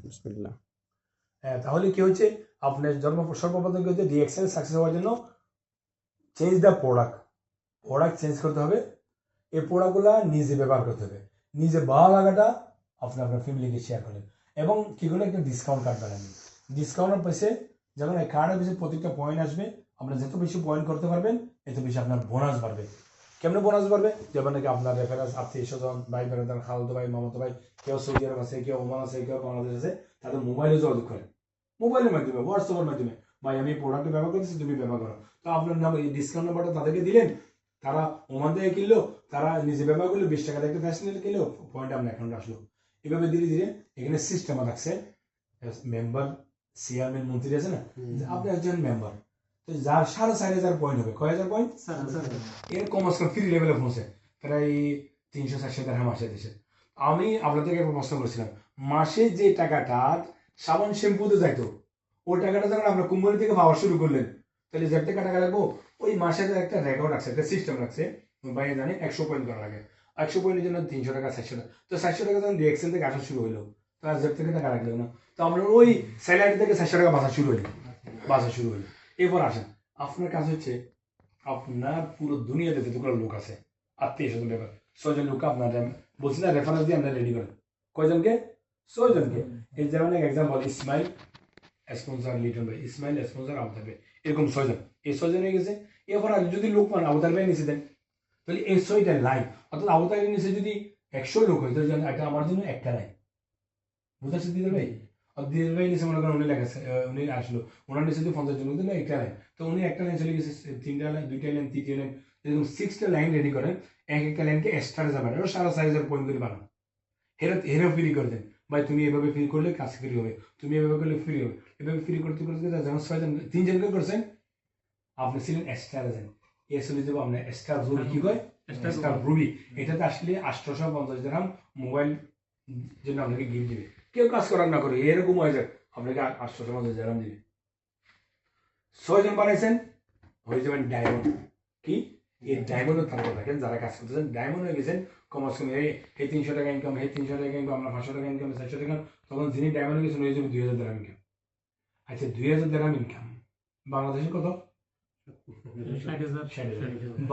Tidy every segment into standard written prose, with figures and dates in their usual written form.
বিসমিল্লাহ। তাহলে কি হচ্ছে আপনার সর্বপ্রথম কি হচ্ছে ডিএক্সএল সাকসেস হওয়ার জন্য চেঞ্জ দ্য প্রোডাক্ট চেঞ্জ করতে হবে। এই প্রোডাক্টগুলো নিজে ব্যবহার করতে হবে, নিজে ভালো লাগাটা আপনার ফ্যামিলিকে শেয়ার করেন এবং কি করে একটা ডিসকাউন্ট কার্ড বানাবেন। ডিসকাউন্টের পয়সে যখন এই কার্ডের পিছনে প্রত্যেকটা পয়েন্ট আসবে, আপনার যত বেশি পয়েন্ট করতে পারবেন এত বেশি আপনার বোনাস বাড়বে। কেমন বোনাস বাড়বে? যেমন নাকি আপনার রেফারেন্স আত্মীয় স্বজন ভাই বেড়াদার খালতো ভাই মামাতো ভাই কেউ সৌদি আরব আছে, কেউ ওমান আছে, কেউ বাংলাদেশ আছে, তাদের মোবাইলে যোগাযোগ করেন, মোবাইলের মাধ্যমে হোয়াটসঅ্যাপের মাধ্যমে, ভাই আমি প্রোডাক্ট ব্যবহার করতেছি তুমি ব্যবহার করো। তো আপনার নাম এই ডিসকাউন্ট নাম্বারটা তাদেরকে দিলেন, তারা ওমান থেকে কিনলো, তারা নিজে ব্যবহার করলো, 20 টাকা একটা ফ্যাশনেল কিনলো, পয়েন্ট আপনার অ্যাকাউন্টে আসলো। এভাবে ধীরে ধীরে এখানে সিস্টেম রাখছে মেম্বার চেয়ারম্যান মন্ত্রী আছে না, আপনি একজন মেম্বার, তো যার 4,500 পয়েন্ট হবে, কয় হাজার পয়েন্ট এর কম আজকাল ফ্রি লেভেলে পৌঁছে প্রায় 300-400 টাকা মাসে দেশে। আমি আপনার থেকে প্রশ্ন করেছিলাম, মাসে যে টাকাটা সাবান শ্যাম্পুতে যাইতো ওই টাকাটা যখন আমরা কোম্পানি থেকে পাওয়া শুরু করলেন, তাহলে যে টাকা লাগবো ওই মাসের একটা রেকর্ড রাখছে, একটা সিস্টেম রাখছে, বাইরে জানি 100 পয়েন্ট করা লাগে, 100 পয়েন্টের জন্য 300 টাকা 400 টাকা, তো 400 টাকা যখন ডিএক্সএল থেকে আসা শুরু হলো, তো আর জেব থেকে টাকা রাখলো না, তো আমরা ওই স্যালারি থেকে 400 টাকা বাঁচা শুরু হলো। এরপর আসেন, আপনার কাজ হচ্ছে আপনার পুরো দুনিয়াতে যতগুলো লোক আছে আত্মীয় স্বজন ব্যাপার 6 জন লোক আপনার বলছি না রেফারেন্স দিয়ে আপনার রেডি করেন, কয়জনকে? 6 জনকে। এই যেমন এক্সাম্পল ইসমাইল স্পন্সর লিটন ভাই, ইসমাইল স্পন্সর আবুদার ভাই, এরকম 6 জন, এই 6 জন হয়ে গেছে। এরপর যদি লোক পান আবুদার ভাই নিচে দেন, তাহলে এই 6টা লাইন, অর্থাৎ আবুদার নিচে যদি 100 লোক হয় তাহলে এটা আমার জন্য একটা লাইন, বুঝতে দিদার ভাই? আর দিদার ভাই নিচে মনে করেন উনি লেখা উনি আসলো, ওনার নিচে যদি 50 জন দিলে একটা লাইন, তো উনি একটা লাইন চলে গেছে, 3টা লাইন 2টা লাইন 3টা লাইন, এরকম 6টা লাইন রেডি করেন, একটা লাইনকে এক্সট্রা যাবেন, আরো 4,500 পয়েন্ট করে বানান, হেরা ফ্রি করে দেন, ভাই তুমি এভাবে ফ্রি করলে কাজ ফ্রি হবে, তুমি এভাবে করলে ফ্রি হবে, এভাবে ফ্রি করতে করতে যখন 6 জন 3 জনকে করছেন, আপনি ছিলেন এক্সট্রা এজেন্ট, এ চলে যাবো আপনার এক্সট্রা রুবি, কি কয় এক্সট্রা রুবি, এটাতে আসলে 850 দিরহাম মোবাইল জন্য আপনাকে গিফট দিবে, কেউ কাজ করার না করে এরকম হয়ে যায়, আপনাকে 850 দিরহাম দিবে। 6 জন বানাইছেন, হয়ে যাবেন ডায়মন্ড। কি এই ডায়মন্ডের তারকা থাকেন যারা কাজ করতেছেন, ডায়মন্ড হয়ে গেছেন কমার্স কমে এই 300 টাকা ইনকাম, 300 টাকা ইনকাম, আমরা 500 টাকা ইনকাম, 400 টাকা, তখন যিনি ডায়মন্ড হয়ে গেছেন হয়ে যাবে 2000 দিরহাম ইনকাম। আচ্ছা 2000 দিরহাম ইনকাম বাংলাদেশে কত? 60,000।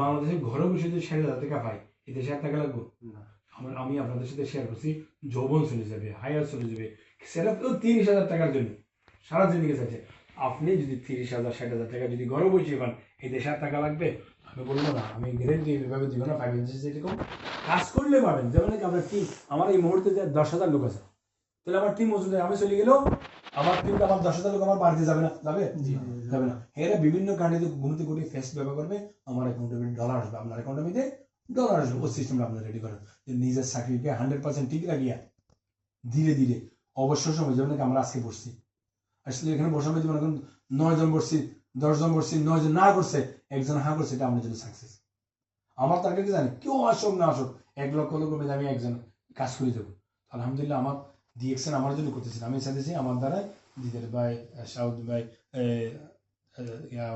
বাংলাদেশে ঘরে বসে যদি 60,000 টাকা পাই, এই দেশে আর টাকা লাগবে? আমি আপনাদের সাথে শেয়ার করছি, যৌবন চলে যাবে, হায়ার চলে যাবে, সেটা তো 30,000 টাকার জন্য সারা জিনিস আছে। আপনি যদি 30,000 60,000 টাকা যদি ঘরে বসে পান, এই দেশে আর টাকা লাগবে? আমি বলবো না, আমি গ্যারেন্টি এভাবে দিব না, ফাইন্যান্সিয়াল যেরকম কাজ করলে পাবেন। যেমন নাকি আপনার টিম, আমার এই মুহূর্তে 10,000 লোক আছে, তাহলে আমার টিম মজুদ, আমি চলে গেলেও আমার টিমটা আমার 10,000 লোক আমার বাড়িতে যাবে না? যাবে না। এরা বিভিন্ন কারণে গুণতে কোটি ফেস ব্যবহার করবে, আমার অ্যাকাউন্টে ডলার আসবে, আপনার অ্যাকাউন্টের মধ্যে ডলার আসবে। ওই সিস্টেমটা আপনার রেডি করেন, যে নিজের চাকরিকে 100% ঠিক রাখিয়া ধীরে ধীরে অবশ্য সময়, যেমন নাকি আমরা আজকে বসছি, আসলে এখানে বসার মধ্যে মনে করেন 9 জন বসছি, 10 জন বসছি, 9 জন না করছে, একজন হা করছে, এটা আমাদের জন্য সাকসেস। আমার টার্গেট জানি কেউ আসুক না আসুক, 1 লক্ষ লোকের মধ্যে আমি একজন কাজ করে দেবো। আলহামদুলিল্লাহ আমার ডিএক্সএন আমার জন্য করতেছেন, আমি চাইতেছি আমার দ্বারা দিদের ভাই, সাউদ ভাই,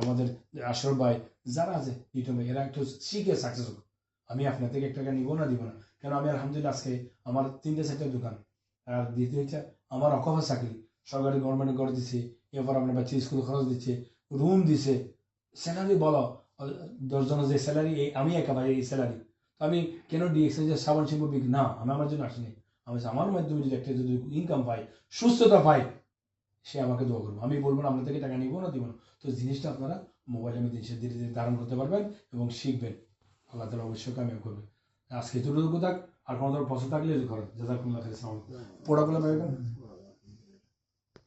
আমাদের আশরফ ভাই যারা আছে লিটন ভাই, এরা একটু শিখে সাকসেস হোক। আমি আপনার থেকে 1 টাকা নিবো না, দিব না, কেন আমি আলহামদুলিল্লাহ আজকে আমার 3টে-4টে দোকান, আর দ্বিতীয় হচ্ছে আমার অকফা চাকরি, সরকারি গভর্নমেন্টে করে দিচ্ছে, এরপর আপনার বাচ্চা স্কুল খরচ দিচ্ছে, রুম দিছে, স্যালারি বলো 10 জনের যে স্যালারি, আমি একেবারে এই স্যালারি, তো আমি কেন ডিএক্সএন যে সাবান শ্যাম্পু বিক্রি না, আমি আমার জন্য আসিনি, আমি আমার মাধ্যমে যদি একটা যদি ইনকাম পাই, সুস্থতা পাই, সে আমাকে দোয়া করবো। আমি বলবো না আপনার থেকে টাকা নিবো না, দিব না। তো জিনিসটা আপনারা মোবাইলের মধ্যে ধীরে ধীরে ধারণ করতে পারবেন এবং শিখবেন, আল্লাহ তালা অবশ্যই কামিয়াব করবে। আজকে এতটুকু থাক, আর কোনো ধরনের পছন্দ থাকলে করেন, জাজাকুমুল্লাহ খাইর। পড়াগুলো পাবেন।